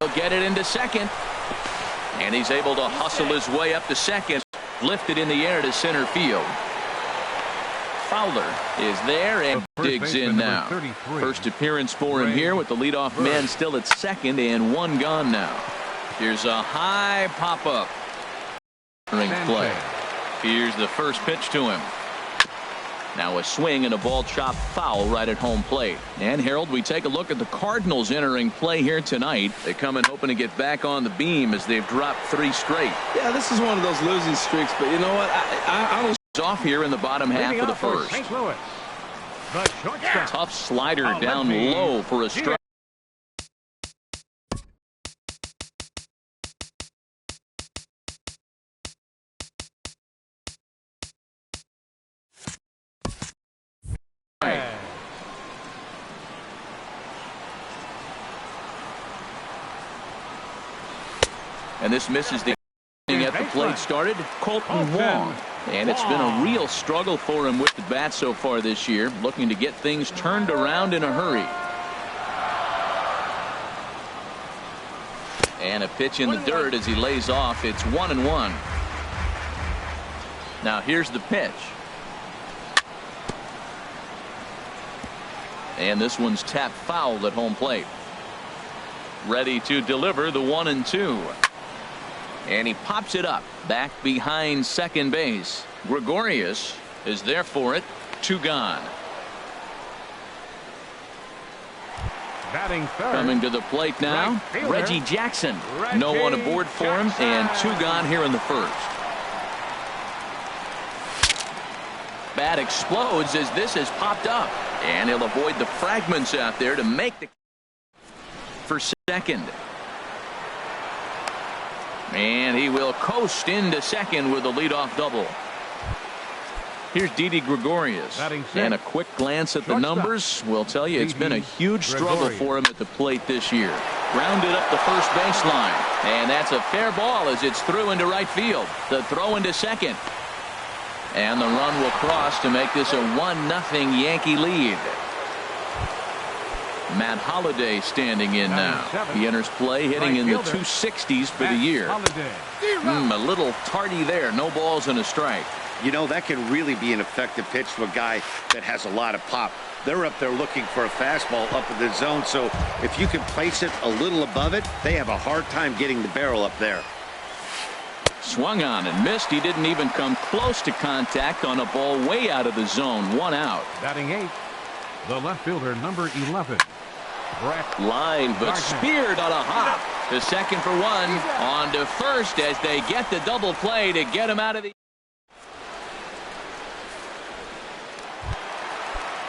He'll get it into second. And he's able to hustle his way up to second. Lifted in the air to center field. Fowler is there and digs in now. First appearance for him here with the leadoff man still at second and one gone now. Here's a high pop-up. Play. Here's the first pitch to him. Now a swing and a ball chopped foul right at home plate. And Harold, we take a look at the Cardinals entering play here tonight. They come in hoping to get back on the beam as they've dropped 3 straight. Yeah, this is one of those losing streaks, but you know what? I was off here in the bottom half of the first. Tough slider down low for a strike. And this misses the at the plate started Colton Wong. And it's been a real struggle for him with the bat so far this year, looking to get things turned around in a hurry. And a pitch in the dirt as he lays off. It's 1-1. Now here's the pitch. And this one's tapped foul at home plate. Ready to deliver the 1-2. And he pops it up back behind second base. Gregorius is there for it. 2 gone. Batting third. Coming to the plate now, Reggie Jackson. No one aboard for him, and 2 gone here in the first. Bat explodes as this has popped up, and he'll avoid the fragments out there to make the for second. And he will coast into second with a leadoff double. Here's Didi Gregorius. And a quick glance at the numbers will tell you it's been a huge struggle for him at the plate this year. Grounded up the first baseline. And that's a fair ball as it's through into right field. The throw into second. And the run will cross to make this a 1-0 Yankee lead. Matt Holliday standing in now. He enters play hitting in the 260s for the year. A little tardy there. No balls and a strike. You know, that can really be an effective pitch to a guy that has a lot of pop. They're up there looking for a fastball up in the zone, so if you can place it a little above it, they have a hard time getting the barrel up there. Swung on and missed. He didn't even come close to contact on a ball way out of the zone. 1 out. Batting 8th, the left fielder, number 11. Line, but speared on a hop to second for 1. On to first as they get the double play to get him out of the.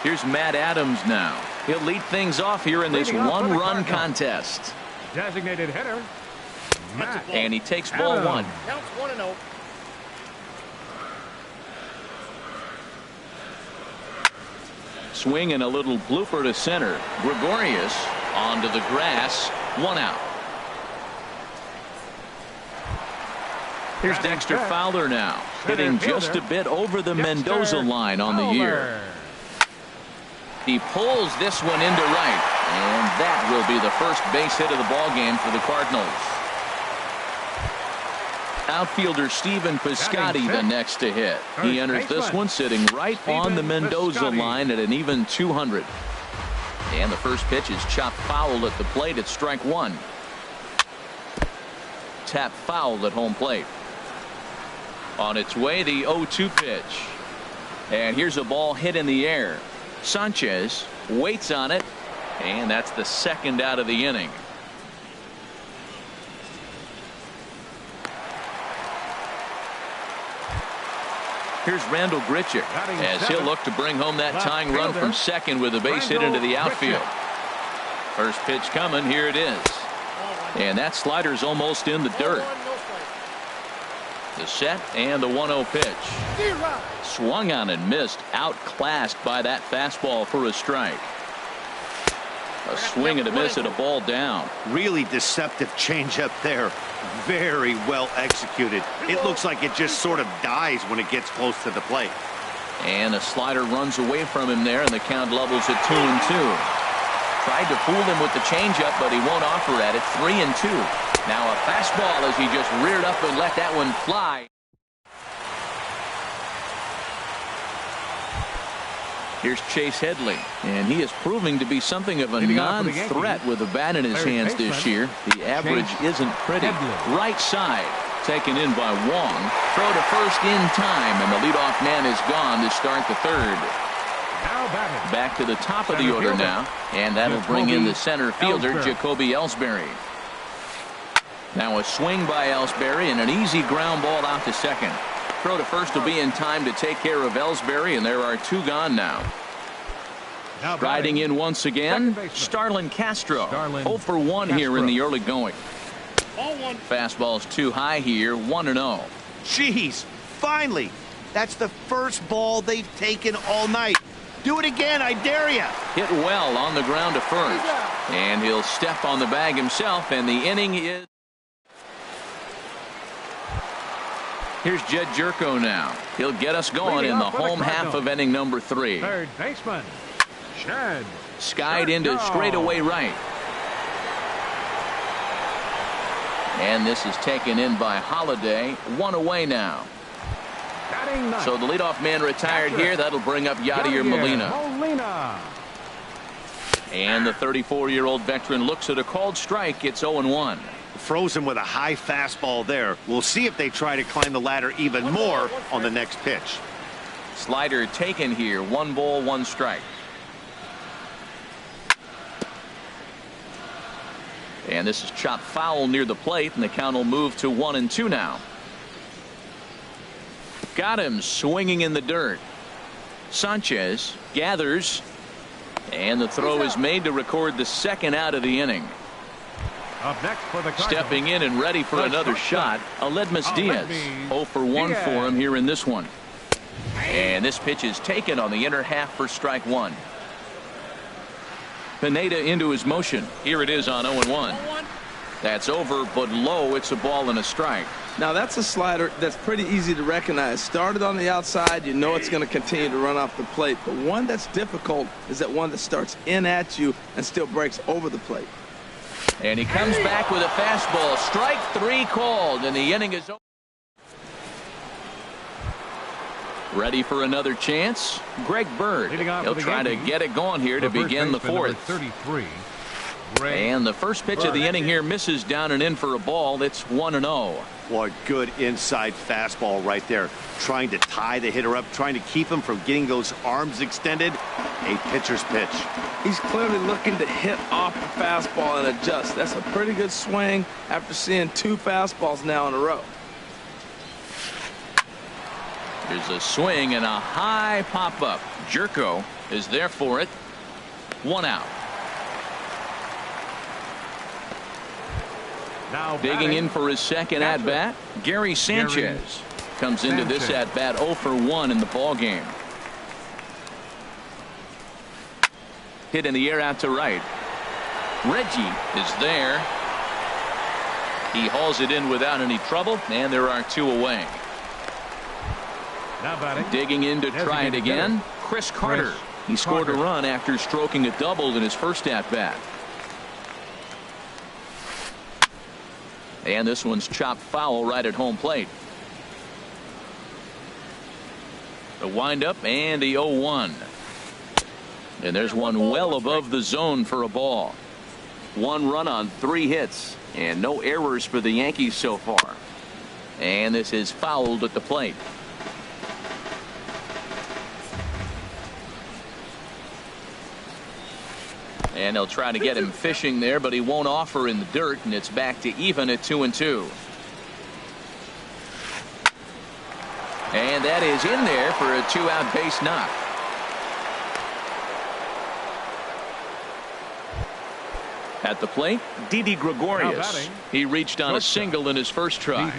Here's Matt Adams now. He'll lead things off here in this 1-run contest. Designated hitter, Matt. And he takes ball 1. Counts 1-0. Swing and a little blooper to center. Gregorius onto the grass. 1 out. Here's Dexter Fowler now, hitting just a bit over the Mendoza line on the year. He pulls this one into right, and that will be the first base hit of the ball game for the Cardinals. Outfielder Stephen Piscotty the next to hit. He enters this one sitting right on the Mendoza line at an even 200. And the first pitch is chopped foul at the plate at strike 1. Tap foul at home plate. On its way, the 0-2 pitch. And here's a ball hit in the air. Sanchez waits on it, and that's the second out of the inning. Here's Randall Grichuk as he'll look to bring home that tying run from second with a base hit into the outfield. First pitch coming. Here it is. And that slider's almost in the dirt. The set and the 1-0 pitch. Swung on and missed. Outclassed by that fastball for a strike. A swing and a miss at a ball down. Really deceptive changeup there. Very well executed. It looks like it just sort of dies when it gets close to the plate. And a slider runs away from him there, and the count levels at 2-2. Tried to fool him with the changeup, but he won't offer at it. 3-2. Now a fastball as he just reared up and let that one fly. Here's Chase Headley, and he is proving to be something of a non-threat with a bat in his hands this year. The average isn't pretty. Right side, taken in by Wong. Throw to first in time, and the leadoff man is gone to start the third. Back to the top of the order now, and that'll bring in the center fielder, Jacoby Ellsbury. Now a swing by Ellsbury and an easy ground ball out to second. Throw to first will be in time to take care of Ellsbury, and there are 2 gone now. Riding in once again, Starlin Castro. 0 for 1 here in the early going. Fastball's too high here, 1-0. Jeez, finally. That's the first ball they've taken all night. Do it again, I dare you. Hit well on the ground to first. And he'll step on the bag himself, and the inning is... Here's Jed Jerko now. He'll get us going in the home half of inning number 3. Third baseman, Jed. Skied into straightaway right. And this is taken in by Holiday. 1 away now. So the leadoff man retired here. That'll bring up Yadier Molina. And the 34-year-old veteran looks at a called strike. It's 0-1. Frozen with a high fastball there. We'll see if they try to climb the ladder even more on the next pitch. Slider taken here. 1 ball, 1 strike. And this is chopped foul near the plate, and the count will move to 1-2 now. Got him swinging in the dirt. Sanchez gathers, and the throw is made to record the second out of the inning. Up next for the Stepping in and ready for another shot, Aledmus Diaz. 0 for 1 for him here in this one. And this pitch is taken on the inner half for strike 1. Pineda into his motion. Here it is on 0-1. That's over, but low. It's a ball and a strike. Now that's a slider that's pretty easy to recognize. Started on the outside, you know it's going to continue to run off the plate. But one that's difficult is that one that starts in at you and still breaks over the plate. And he comes back with a fastball. Strike 3 called, and the inning is over. Ready for another chance? Greg Bird. He'll try to get it going here to begin the 4th. 33. And the first pitch of the inning here misses down and in for a ball. It's 1-0. What good inside fastball right there. Trying to tie the hitter up, trying to keep him from getting those arms extended. A pitcher's pitch. He's clearly looking to hit off the fastball and adjust. That's a pretty good swing after seeing 2 fastballs now in a row. There's a swing and a high pop-up. Jerko is there for it. 1 out. Now digging in for his second at-bat, Gary Sanchez comes into this at-bat 0 for 1 in the ball game. Hit in the air out to right. Reggie is there. He hauls it in without any trouble, and there are 2 away. Now batting. Digging in to try it again, Chris Carter. He scored a run after stroking a double in his first at-bat. And this one's chopped foul right at home plate. The windup and the 0-1. And there's one well above the zone for a ball. 1 run on 3 hits and no errors for the Yankees so far. And this is fouled at the plate. And they'll try to get him fishing there, but he won't offer in the dirt, and it's back to even at 2-2. And that is in there for a 2-out base knock. At the plate, Didi Gregorius. He reached on a single in his first try.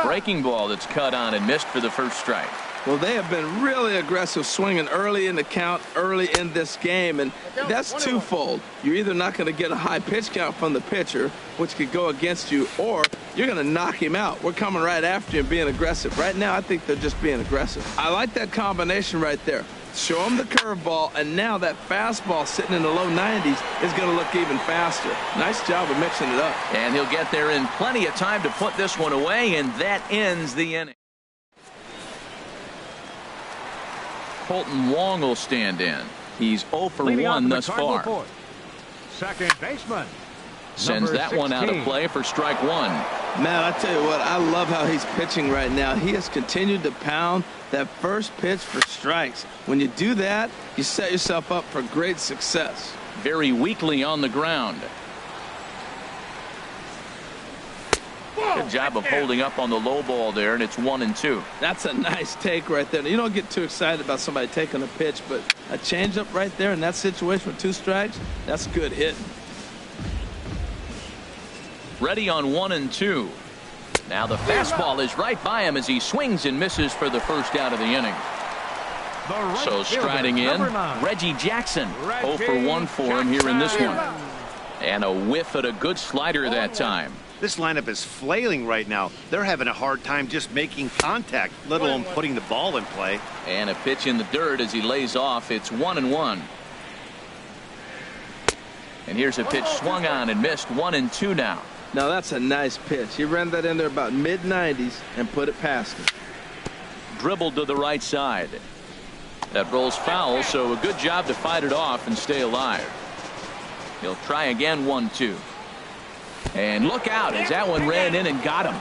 Breaking ball that's cut on and missed for the first strike. Well, they have been really aggressive swinging early in the count, early in this game, and that's twofold. You're either not going to get a high pitch count from the pitcher, which could go against you, or you're going to knock him out. We're coming right after you and being aggressive. Right now, I think they're just being aggressive. I like that combination right there. show him the curveball, and now that fastball sitting in the low 90s is going to look even faster. Nice job of mixing it up. And he'll get there in plenty of time to put this one away, and that ends the inning. Colton Wong will stand in. He's 0 for 1 thus far. Fourth. Second baseman. Sends that one out of play for strike one. Man, I tell you what, I love how he's pitching right now. He has continued to pound that first pitch for strikes. When you do that, you set yourself up for great success. Very weakly on the ground. Good job of holding up on the low ball there, and it's 1-2. That's a nice take right there. You don't get too excited about somebody taking a pitch, but a changeup right there in that situation with 2 strikes, that's good hitting. Ready on 1-2. Now the fastball is right by him as he swings and misses for the first out of the inning. So striding in, Reggie Jackson. 0 for 1 for him here in this one. And a whiff at a good slider that time. This lineup is flailing right now. They're having a hard time just making contact, let alone putting the ball in play. And a pitch in the dirt as he lays off. It's 1-1. And here's a pitch swung on and missed. 1-2 now. Now that's a nice pitch. He ran that in there about mid-90s and put it past him. Dribbled to the right side. That rolls foul, so a good job to fight it off and stay alive. He'll try again. 1-2. And look out as that one ran in and got him.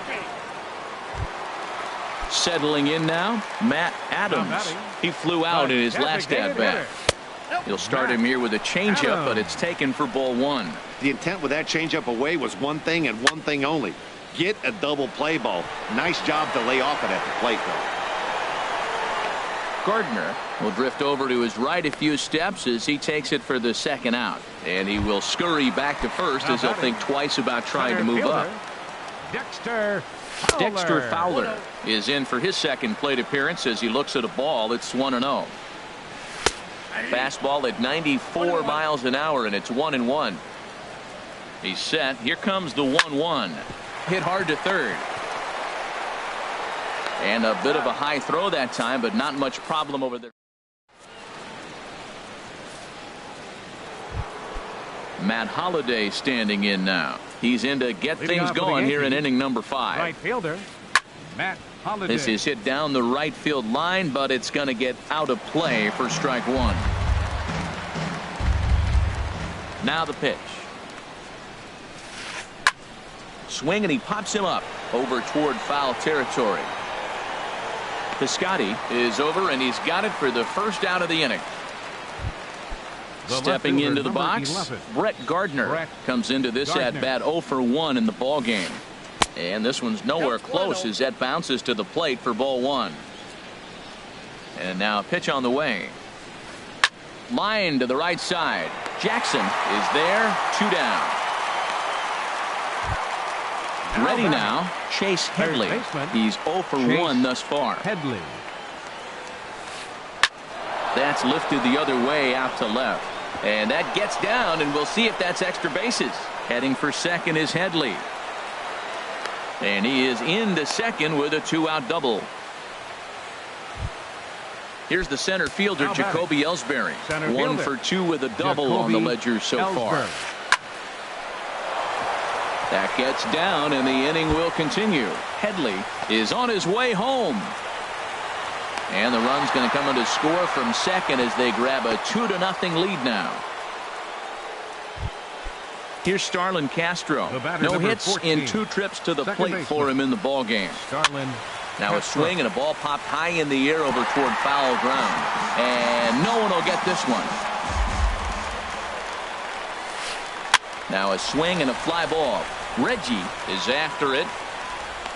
Settling in now, Matt Adams. He flew out in his last at-bat. He'll start him here with a changeup, but it's taken for ball 1. The intent with that changeup away was one thing and one thing only. Get a double play ball. Nice job to lay off it at the plate, though. Gardner will drift over to his right a few steps as he takes it for the second out. And he will scurry back to first as he'll think twice about trying to move up. Dexter Fowler is in for his second plate appearance as he looks at a ball. It's 1-0. Fastball at 94 miles an hour, and it's 1-1. He's set. Here comes the 1-1. Hit hard to third. And a bit of a high throw that time, but not much problem over there. Matt Holliday standing in now. He's in to get things going here in inning number 5. Right fielder, Matt Holliday. This is hit down the right field line, but it's going to get out of play for strike 1. Now the pitch. Swing, and he pops him up over toward foul territory. Piscotty is over, and he's got it for the first out of the inning. Stepping into the box, 11. Brett Gardner comes into this at-bat 0 for 1 in the ball game. And this one's nowhere close as that bounces to the plate for ball 1. And now a pitch on the way. Line to the right side. Jackson is there. 2 down. Ready now, Chase Headley. He's 0 for 1 thus far. Headley. That's lifted the other way out to left. And that gets down, and we'll see if that's extra bases. Heading for second is Headley. And he is into second with a 2-out double. Here's the center fielder, Jacoby Ellsbury. 1 for 2 with a double on the ledger so far. That gets down, and the inning will continue. Headley is on his way home. And the run's going to come in to score from second as they grab a 2-0 lead now. Here's Starlin Castro. No hits 14. in 2 trips to the plate for him in the ball game. Now a swing and a ball popped high in the air over toward foul ground. And no one will get this one. Now a swing and a fly ball. Reggie is after it.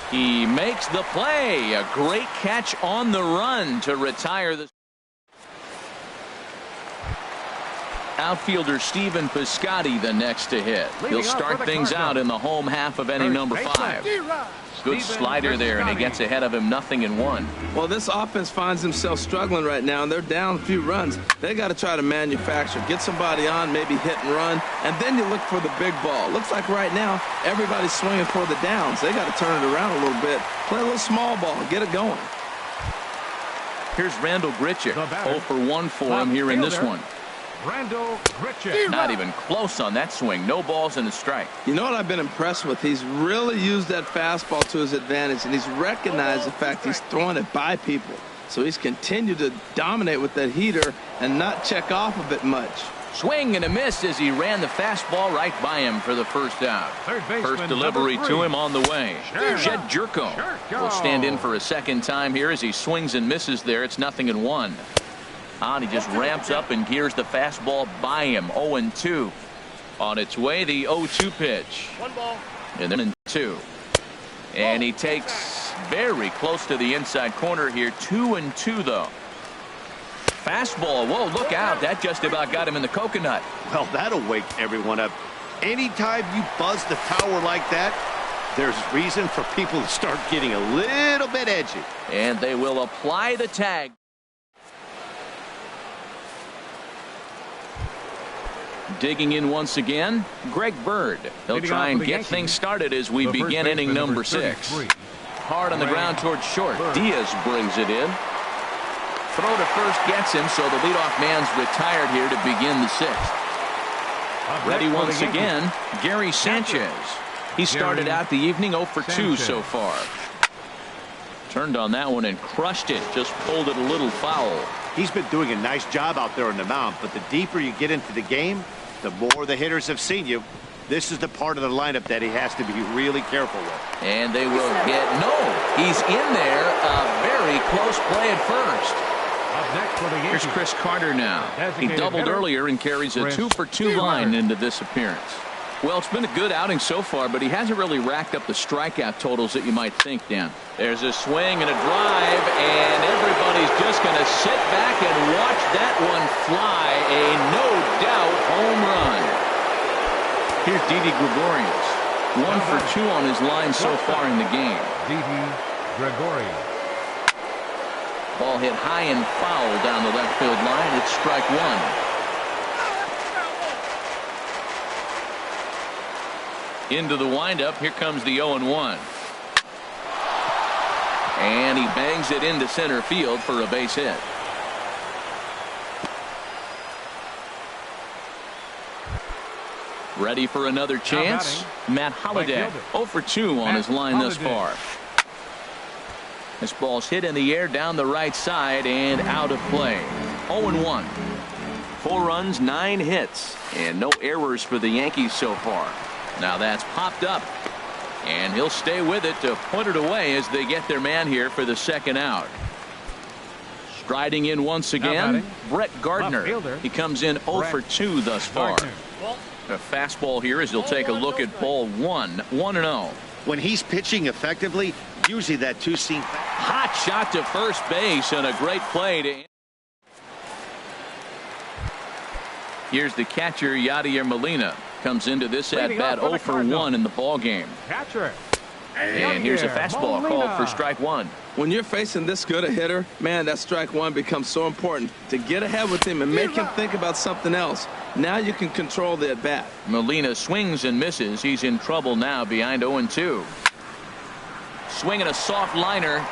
He makes the play. A great catch on the run to retire the outfielder. Stephen Piscotty the next to hit. He'll start things out in the home half of inning number 5. Good slider there, and he gets ahead of him 0-1. Well, this offense finds themselves struggling right now, and they're down a few runs. They got to try to manufacture, get somebody on, maybe hit and run, and then you look for the big ball. Looks like right now everybody's swinging for the downs. They got to turn it around a little bit, play a little small ball, get it going. Here's Randall Grichuk. 0 for 1 for him here in this one. Randall Grichuk. Not even close on that swing. No balls and a strike. You know what I've been impressed with? He's really used that fastball to his advantage, and he's recognized the fact he's throwing it by people. So he's continued to dominate with that heater and not check off of it much. Swing and a miss as he ran the fastball right by him for the first out. First delivery to him on the way. Jed Jerko will stand in for a second time here as he swings and misses there. It's 0-1. And he just ramps up and gears the fastball by him. 0-2. On its way, the 0-2 pitch. 1 ball. And then 2. And he takes very close to the inside corner here. 2-2 though. Fastball. Whoa, look out. That just about got him in the coconut. Well, that'll wake everyone up. Anytime you buzz the tower like that, there's reason for people to start getting a little bit edgy. And they will apply the tag. Digging in once again, Greg Bird. He'll try and get things started as we begin inning number 6. Hard on the ground towards short. Diaz brings it in. Throw to first gets him, so the leadoff man's retired here to begin the 6th. Ready once again, Gary Sanchez. He started out the evening 0 for 2 so far. Turned on that one and crushed it. Just pulled it a little foul. He's been doing a nice job out there on the mound, but the deeper you get into the game, the more the hitters have seen you. This is the part of the lineup that he has to be really careful with. And they will get he's in there. A very close play at first. Here's Chris Carter now. He doubled earlier and carries a 2 for 2 line into this appearance. Well, it's been a good outing so far, but he hasn't really racked up the strikeout totals that you might think, Dan. There's a swing and a drive, and everybody's just going to sit back and watch that one fly. A no-doubt home run. Here's Didi Gregorius. 1 for 2 on his line so far in the game. Didi Gregorius. Ball hit high and foul down the left field line. It's strike 1. Into the windup. Here comes the 0-1. And he bangs it into center field for a base hit. Ready for another chance? Matt Holliday. 0 for 2 on his line thus far. This ball's hit in the air down the right side and out of play. 0-1. 4 runs, 9 hits, and no errors for the Yankees so far. Now that's popped up, and he'll stay with it to put it away as they get their man here for the second out. Striding in once again, Brett Gardner. He comes in 0 for 2 thus far. A fastball here as he'll take a look at ball 1. 1-0. When he's pitching effectively, usually that two-seam. Hot shot to first base and a great play to. Here's the catcher, Yadier Molina. Comes into this at bat 0 for 1 in the ball game. And here's a fastball called for strike 1. When you're facing this good a hitter, man, that strike 1 becomes so important to get ahead with him and make him think about something else. Now you can control the at bat. Molina swings and misses. He's in trouble now behind 0-2. Swinging a soft liner,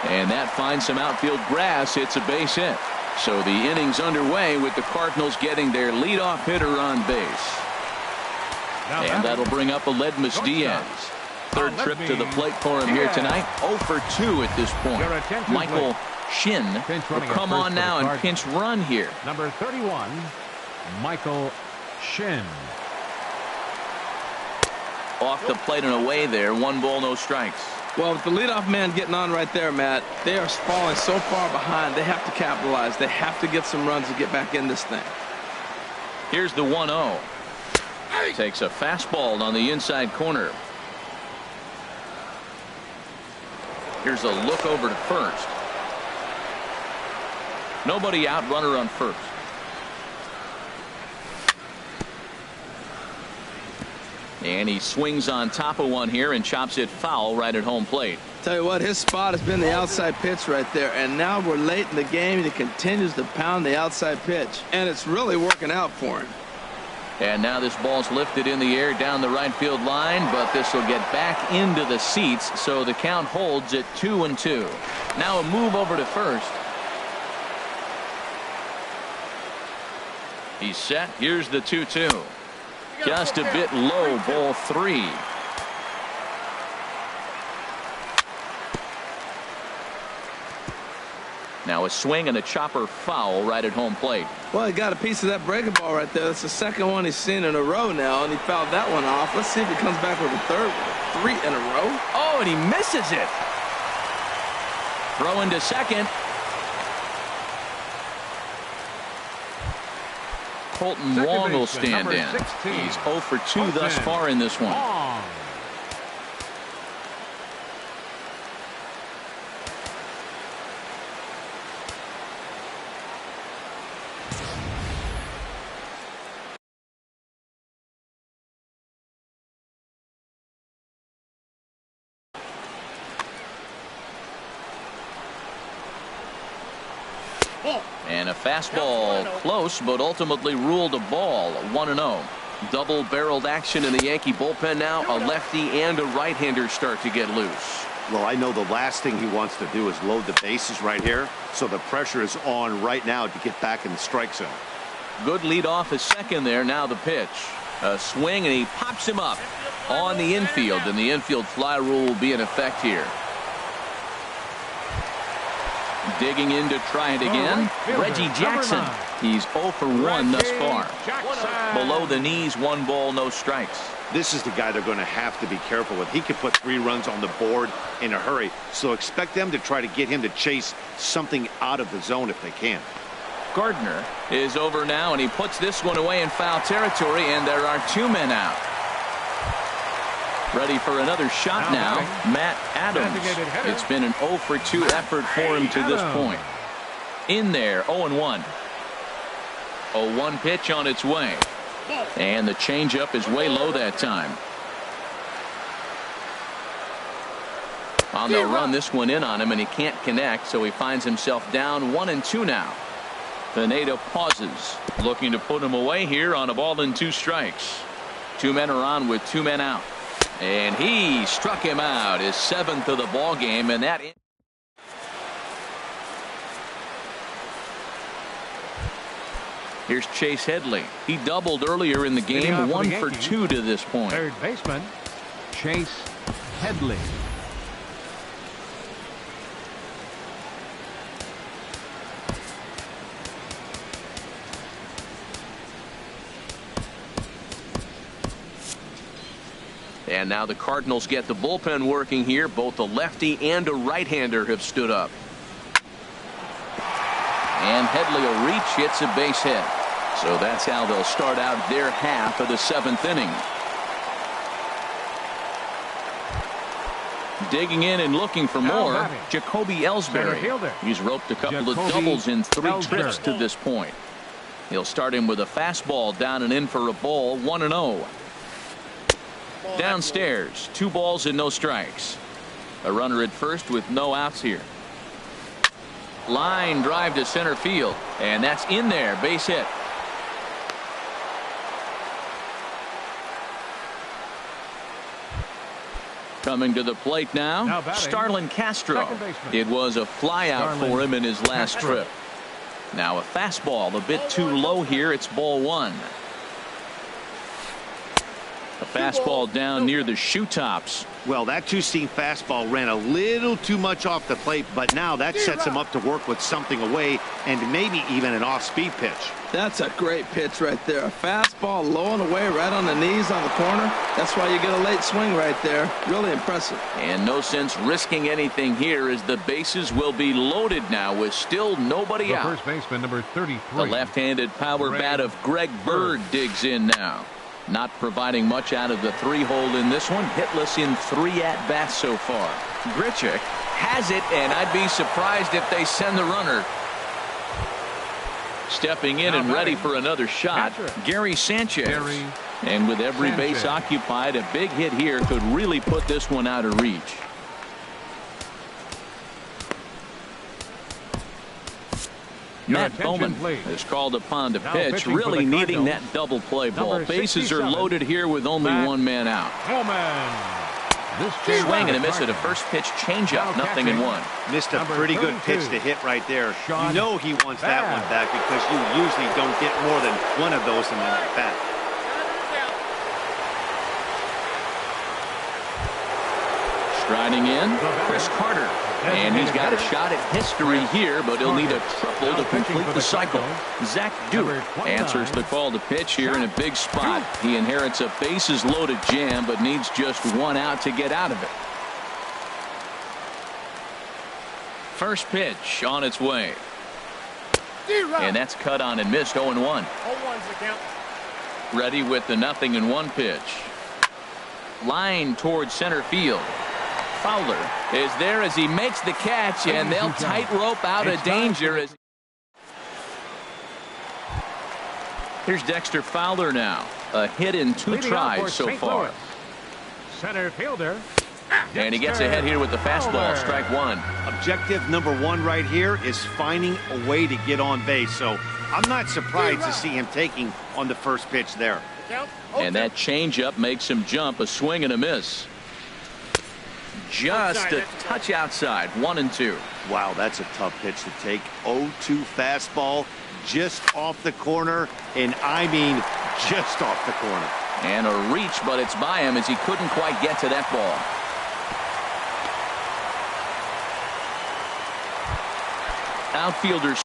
and that finds some outfield grass. It's a base hit. So the inning's underway with the Cardinals getting their leadoff hitter on base. And that'll bring up Aledmus Diaz. Third trip to the plate for him here tonight. 0 for 2 at this point. Michael Shin will come on now and pinch run here. Number 31, Michael Shin. Off the plate and away there. 1 ball, no strikes. Well, with the leadoff man getting on right there, Matt, they are falling so far behind. They have to capitalize. They have to get some runs to get back in this thing. Here's the 1-0. Takes a fastball on the inside corner. Here's a look over to first. Nobody out, runner on first. And he swings on top of one here and chops it foul right at home plate. Tell you what, his spot has been the outside pitch right there, and now we're late in the game and he continues to pound the outside pitch, and it's really working out for him. And now this ball's lifted in the air down the right field line, but this will get back into the seats, so the count holds at 2-2. Now a move over to first. He's set. Here's the 2-2. Just a bit low, ball 3. Now a swing and a chopper foul right at home plate. Well, he got a piece of that breaking ball right there. That's the second one he's seen in a row now, and he fouled that one off. Let's see if he comes back with a third one. 3 in a row. Oh, and he misses it. Throw into second. Colton Wong will stand in. He's 0 for 2 thus far in this one. And a fastball close, but ultimately ruled a ball. 1-0. Double-barreled action in the Yankee bullpen now. A lefty and a right-hander start to get loose. Well, I know the last thing he wants to do is load the bases right here, so the pressure is on right now to get back in the strike zone. Good lead off his second there. Now the pitch. A swing, and he pops him up on the infield, and the infield fly rule will be in effect here. Digging in to try it again. Reggie Jackson. He's 0 for 1 thus far. Below the knees, 1 ball, no strikes. This is the guy they're going to have to be careful with. He can put 3 runs on the board in a hurry, so expect them to try to get him to chase something out of the zone if they can. Gardner is over now, and he puts this one away in foul territory, and there are 2 men out. Ready for another shot now, Matt Adams. It's been an 0 for 2 effort for him to this point. In there, 0-1. 0-1 pitch on its way. And the changeup is way low that time. Well, they'll run this one in on him, and he can't connect, so he finds himself down 1-2 now. Pineda pauses, looking to put him away here on a ball and 2 strikes. 2 men are on with 2 men out. And he struck him out, his 7th of the ball game, and that. Here's Chase Headley. He doubled earlier in the game, 1 for 2 to this point. Third baseman, Chase Headley. And now the Cardinals get the bullpen working here. Both a lefty and a right-hander have stood up. And Headley will reach, hits a base hit. So that's how they'll start out their half of the 7th inning. Digging in and looking for more, Jacoby Ellsbury. He's roped a couple of doubles in 3 trips to this point. He'll start him with a fastball down and in for a ball, 1-0. Downstairs, 2 balls and no strikes. A runner at first with no outs here. Line drive to center field, and that's in there, base hit. Coming to the plate now, Starlin Castro. It was a flyout for him in his last trip. Now a fastball, a bit too low here. It's ball 1. A fastball down near the shoe tops. Well, that 2-seam fastball ran a little too much off the plate, but now that sets him up to work with something away and maybe even an off-speed pitch. That's a great pitch right there. A fastball low and away right on the knees on the corner. That's why you get a late swing right there. Really impressive. And no sense risking anything here as the bases will be loaded now with still nobody out. First baseman, number 33. The left-handed power bat of Greg Bird digs in now. Not providing much out of the 3-hole in this one. Hitless in 3 at-bats so far. Grichuk has it, and I'd be surprised if they send the runner. Stepping in and ready for another shot, Gary Sanchez. And with every base occupied, a big hit here could really put this one out of reach. Matt Bowman is called upon to pitch, really needing that double play ball. Bases are loaded here with only 1 man out. Swing and a miss at a first pitch changeup, 0-1. Missed a pretty good pitch to hit right there. You know he wants that one back because you usually don't get more than one of those in the at-bat. Striding in, Chris Carter. And he's got a shot at history here, but he'll need a triple to complete the cycle. Zach Duke answers the call to pitch here in a big spot. He inherits a bases-loaded jam, but needs just one out to get out of it. First pitch on its way. And that's cut on and missed, 0-1. Ready with the 0-1 pitch. Line towards center field. Fowler is there as he makes the catch, and they'll tightrope out of danger. Here's Dexter Fowler now. A hit in 2 tries so far. Center fielder. And he gets ahead here with the fastball, strike 1. Objective number 1 right here is finding a way to get on base. So I'm not surprised to see him taking on the first pitch there. And that changeup makes him jump, a swing and a miss. Just a touch outside, 1-2. Wow, that's a tough pitch to take. 0-2 fastball just off the corner, and I mean just off the corner. And a reach, but it's by him as he couldn't quite get to that ball. Outfielders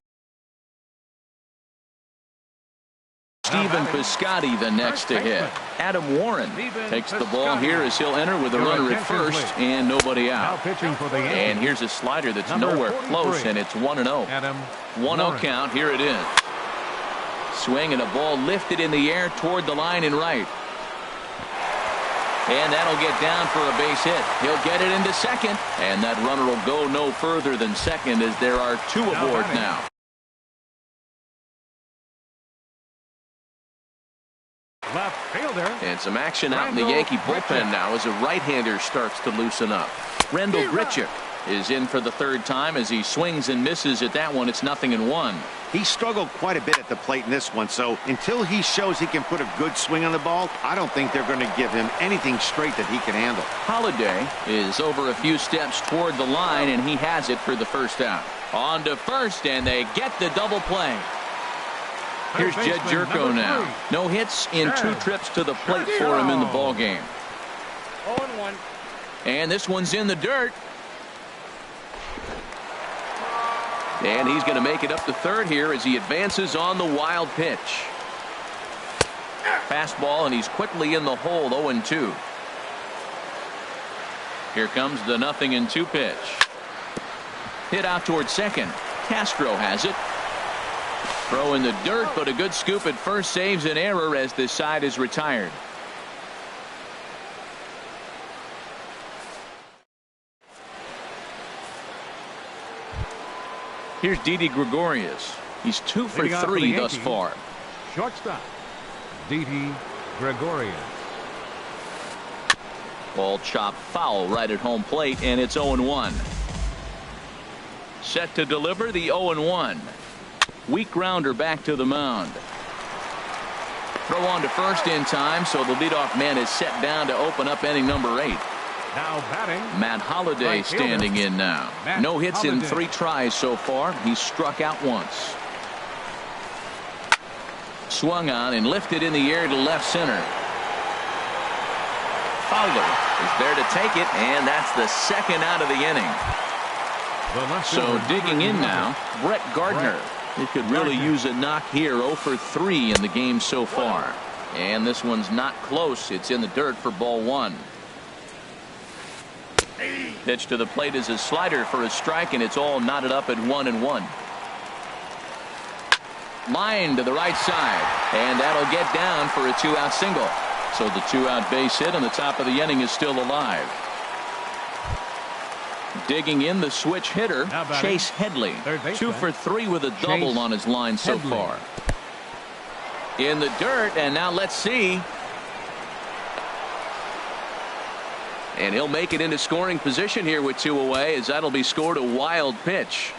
Stephen Piscotty the next to hit. Adam Warren takes the ball here as he'll enter with a runner at first and nobody out. And here's a slider that's nowhere close, and it's 1-0. 1-0 count. Here it is. Swing and a ball lifted in the air toward the line and right. And that'll get down for a base hit. He'll get it into second, and that runner will go no further than second as there are 2 aboard now. Left fielder. And some action out in the Yankee bullpen now as a right-hander starts to loosen up. Rendell Grichuk is in for the 3rd time as he swings and misses at that one. It's 0-1. He struggled quite a bit at the plate in this one, so until he shows he can put a good swing on the ball, I don't think they're going to give him anything straight that he can handle. Holiday is over a few steps toward the line, and he has it for the first out. On to first, and they get the double play. Here's Jed Jerko now. No hits in 2 trips to the plate for him in the ball game. 0-1. And this one's in the dirt. And he's going to make it up to 3rd here as he advances on the wild pitch. Fastball, and he's quickly in the hole, 0-2. Here comes the 0-2 pitch. Hit out towards second. Castro has it. Throw in the dirt, but a good scoop at first saves an error as this side is retired. Here's Didi Gregorius. He's 2 for 3 thus far. Shortstop, Didi Gregorius. Ball chopped foul right at home plate, and it's 0-1. Set to deliver the 0-1. Weak grounder back to the mound. Throw on to first in time, so the leadoff man is set down to open up inning number 8. Now batting, Matt Holliday standing in now. No hits in 3 tries so far. He's struck out once. Swung on and lifted in the air to left center. Fowler is there to take it, and that's the 2nd out of the inning. So digging in now, Brett Gardner. He could really use a knock here. 0 for 3 in the game so far. And this one's not close. It's in the dirt for ball 1. Pitch to the plate is a slider for a strike, and it's all knotted up at 1-1. Line to the right side, and that'll get down for a 2-out single. So the 2-out base hit on the top of the inning is still alive. Digging in, the switch hitter, Chase Headley. 2 for 3 with a double on his line so far. In the dirt, and now let's see. And he'll make it into scoring position here with 2 away, as that'll be scored a wild pitch.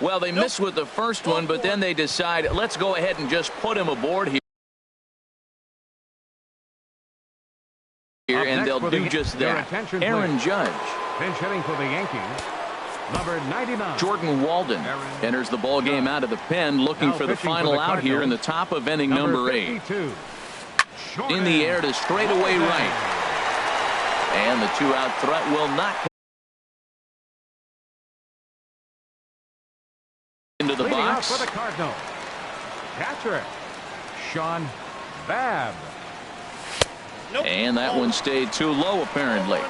Well, they missed with the first one, but then they decide, let's go ahead and just put him aboard here. and they'll do just that. Aaron Judge. Pinch hitting for the Yankees. Number 99. Jordan Walden enters the ball game out of the pen, looking for the final out here in the top of inning number 8. In the air to straightaway right. And the 2-out threat will not come into the box. For the Cardinals. Catcher, Sean Babb. Nope. And that one stayed too low, apparently.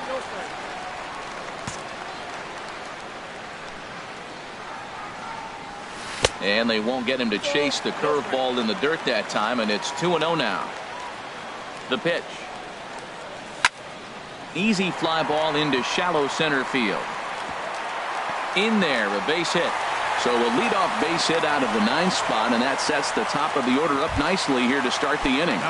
And they won't get him to chase the curveball in the dirt that time, and it's 2-0 now. The pitch. Easy fly ball into shallow center field. In there, a base hit. So a leadoff base hit out of the 9th spot, and that sets the top of the order up nicely here to start the inning.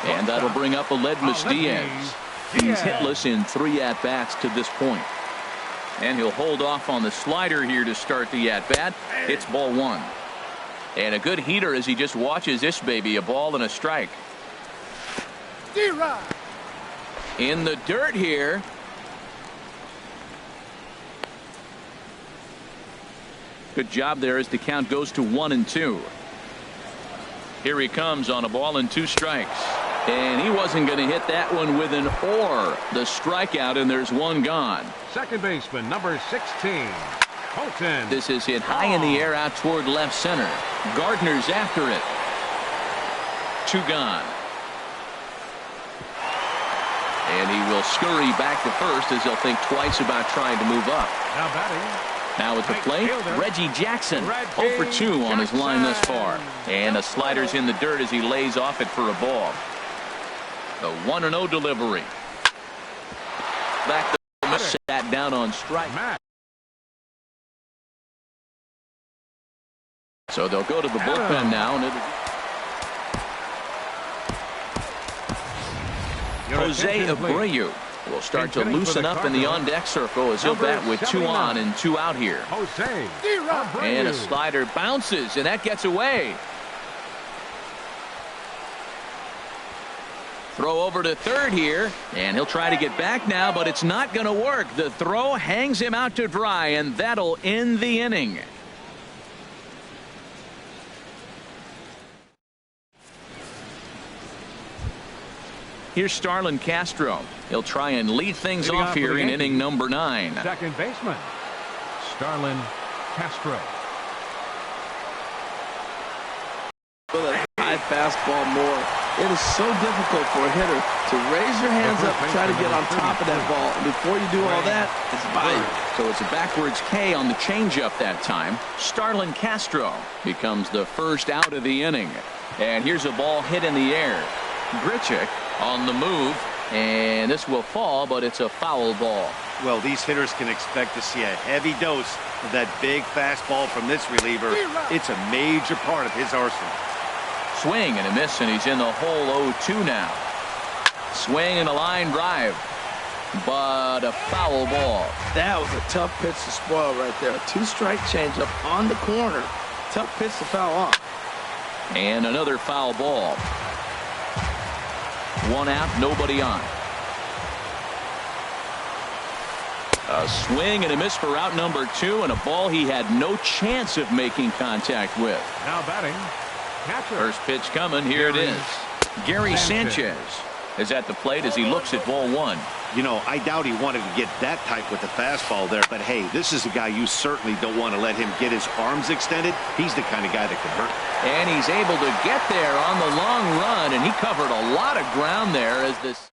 And that'll bring up Aledmus Diaz. He's hitless in 3 at-bats to this point. And he'll hold off on the slider here to start the at-bat. It's ball 1. And a good heater as he just watches this baby, a ball and a strike. In the dirt here. Good job there as the count goes to 1-2. Here he comes on a ball and 2 strikes. And he wasn't going to hit that one with an or. The strikeout, and there's 1 gone. Second baseman, number 16, Colton. This is hit high in the air out toward left center. Gardner's after it. 2 gone. And he will scurry back to first as he'll think twice about trying to move up. Now batting. Now at the plate, Reggie Jackson. 0 for 2 on his line thus far. And the slider's in the dirt as he lays off it for a ball. The 1-0 delivery. Back to sat down on strike. So they'll go to the bullpen now. And Jose Abreu will start to loosen up in the on-deck circle as he'll bat with 2 on and 2 out here. And a slider bounces, and that gets away. Throw over to third here, and he'll try to get back now, but it's not going to work. The throw hangs him out to dry, and that'll end the inning. Here's Starlin Castro. He'll try and lead things off here in inning number 9. Second baseman, Starlin Castro. High fastball more. It is so difficult for a hitter to raise your hands up and try to get on top of that ball. And before you do all that, it's by you. So it's a backwards K on the changeup that time. Starlin Castro becomes the first out of the inning. And here's a ball hit in the air. Grichuk on the move, and this will fall, but it's a foul ball. Well, these hitters can expect to see a heavy dose of that big fastball from this reliever. It's a major part of his arsenal. Swing and a miss, and he's in the hole 0-2 now. Swing and a line drive, but a foul ball. That was a tough pitch to spoil right there. 2-strike changeup on the corner. Tough pitch to foul off. And another foul ball. 1 out, nobody on. A swing and a miss for out number 2, and a ball he had no chance of making contact with. Now batting, catcher. First pitch coming. Here it is. Gary Sanchez is at the plate as he looks at ball 1. You know, I doubt he wanted to get that tight with the fastball there, but hey, this is a guy you certainly don't want to let him get his arms extended. He's the kind of guy that can hurt. And he's able to get there on the long run, and he covered a lot of ground there as this.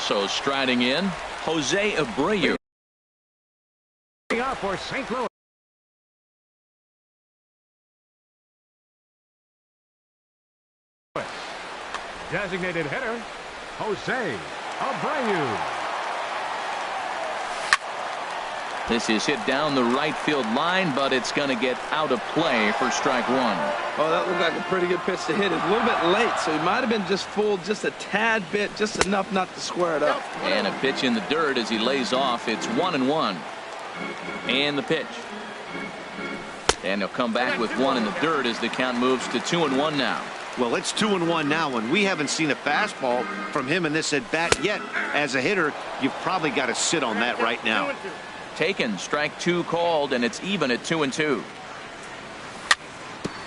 So striding in, Jose Abreu. Out for St. Louis. Designated hitter, Jose Abreu. This is hit down the right field line, but it's going to get out of play for strike 1. Oh, that looked like a pretty good pitch to hit it. A little bit late, so he might have been just fooled just a tad bit, just enough not to square it up. And a pitch in the dirt as he lays off. It's 1-1. And the pitch. And he'll come back with 1 in the dirt as the count moves to 2-1 now. Well, it's 2-1 now, and we haven't seen a fastball from him in this at-bat yet. As a hitter, you've probably got to sit on that right now. Taken, strike 2 called, and it's even at 2-2.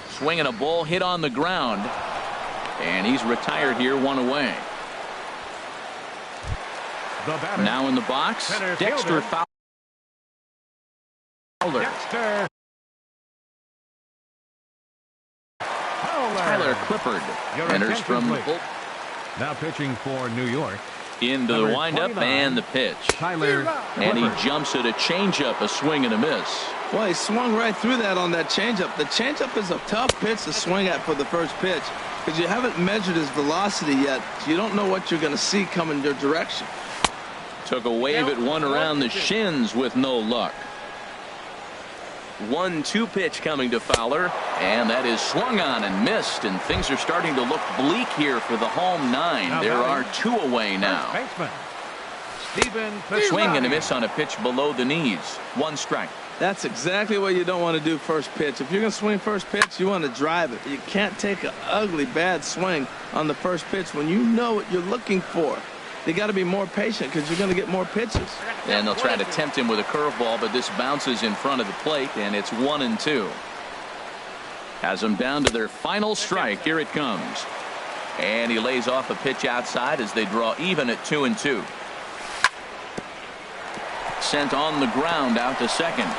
Swinging a ball hit on the ground, and he's retired here, 1 away. Now in the box, Dexter Fowler. Tyler Clifford enters from now pitching for New York. Into the windup and the pitch. Tyler and he jumps at a changeup, a swing and a miss. Well, he swung right through that on that changeup. The changeup is a tough pitch to swing at for the first pitch because you haven't measured his velocity yet. So you don't know what you're going to see coming your direction. Took a wave at one around the shins with no luck. 1-2 pitch coming to Fowler, and that is swung on and missed, and things are starting to look bleak here for the home 9. There are 2 away now. Swing and a miss on a pitch below the knees. 1 strike. That's exactly what you don't want to do first pitch. If you're going to swing first pitch, you want to drive it. You can't take an ugly, bad swing on the first pitch when you know what you're looking for. You got to be more patient because you're going to get more pitches. And they'll try to tempt him with a curveball, but this bounces in front of the plate, and it's 1-2. Has them down to their final strike. Here it comes. And he lays off a pitch outside as they draw even at 2-2. Sent on the ground out to second.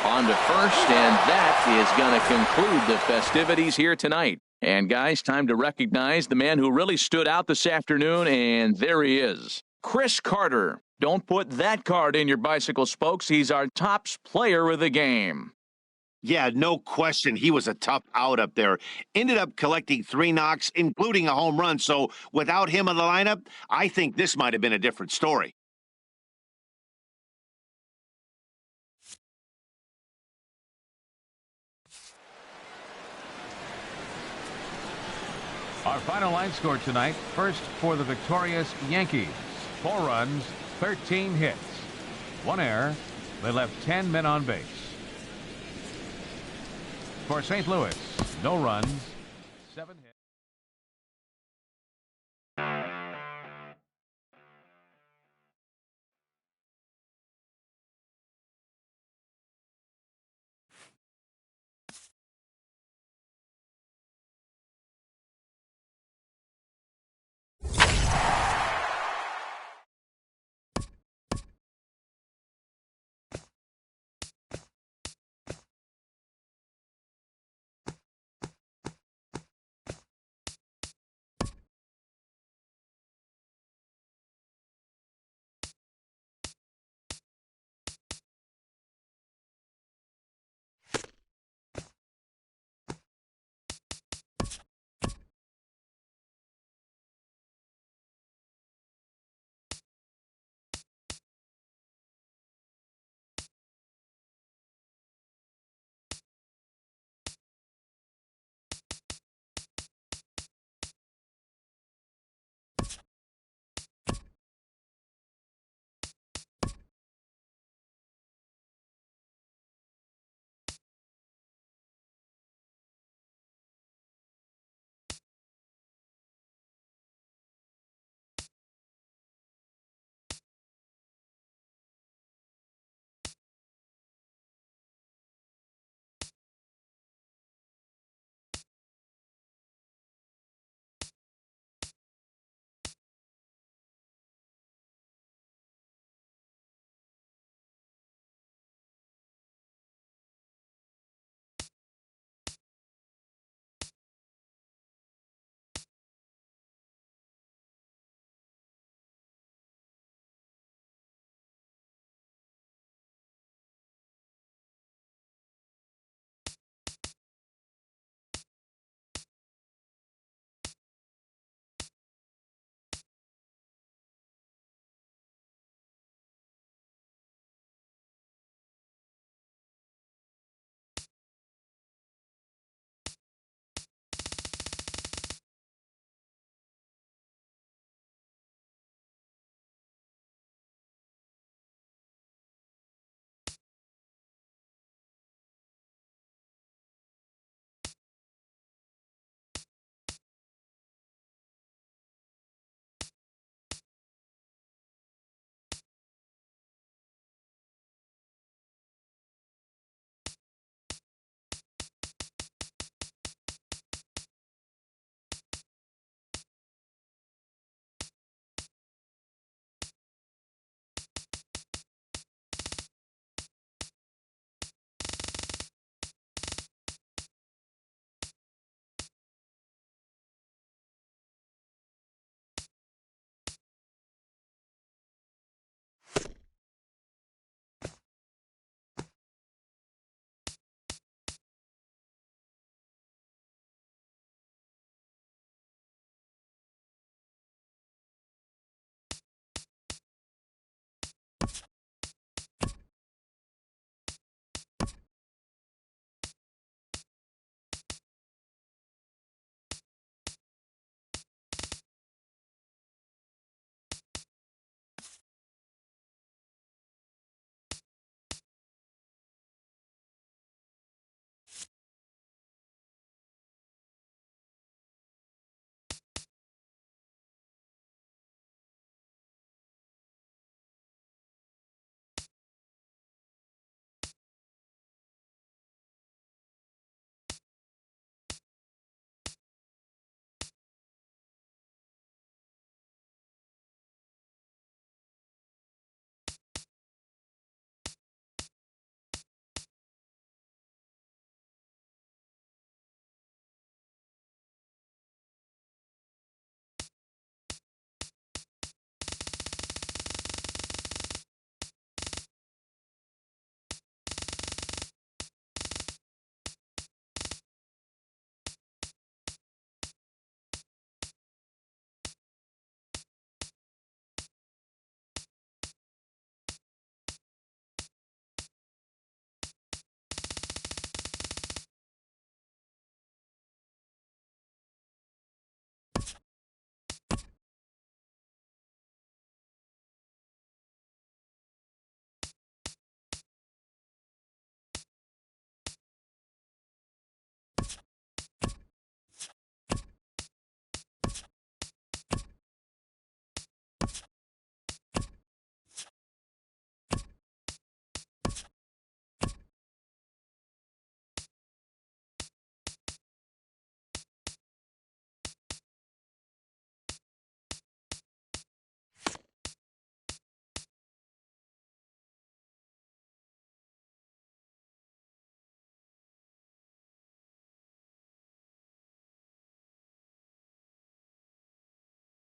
On to first, and that is going to conclude the festivities here tonight. And guys, time to recognize the man who really stood out this afternoon, and there he is. Chris Carter. Don't put that card in your bicycle spokes. He's our tops player of the game. Yeah, no question. He was a tough out up there. Ended up collecting 3 knocks, including a home run. So without him in the lineup, I think this might have been a different story. Our final line score tonight. First for the victorious Yankees. 4 runs, 13 hits, 1 error. They left 10 men on base. For St. Louis, no runs, 7 hits.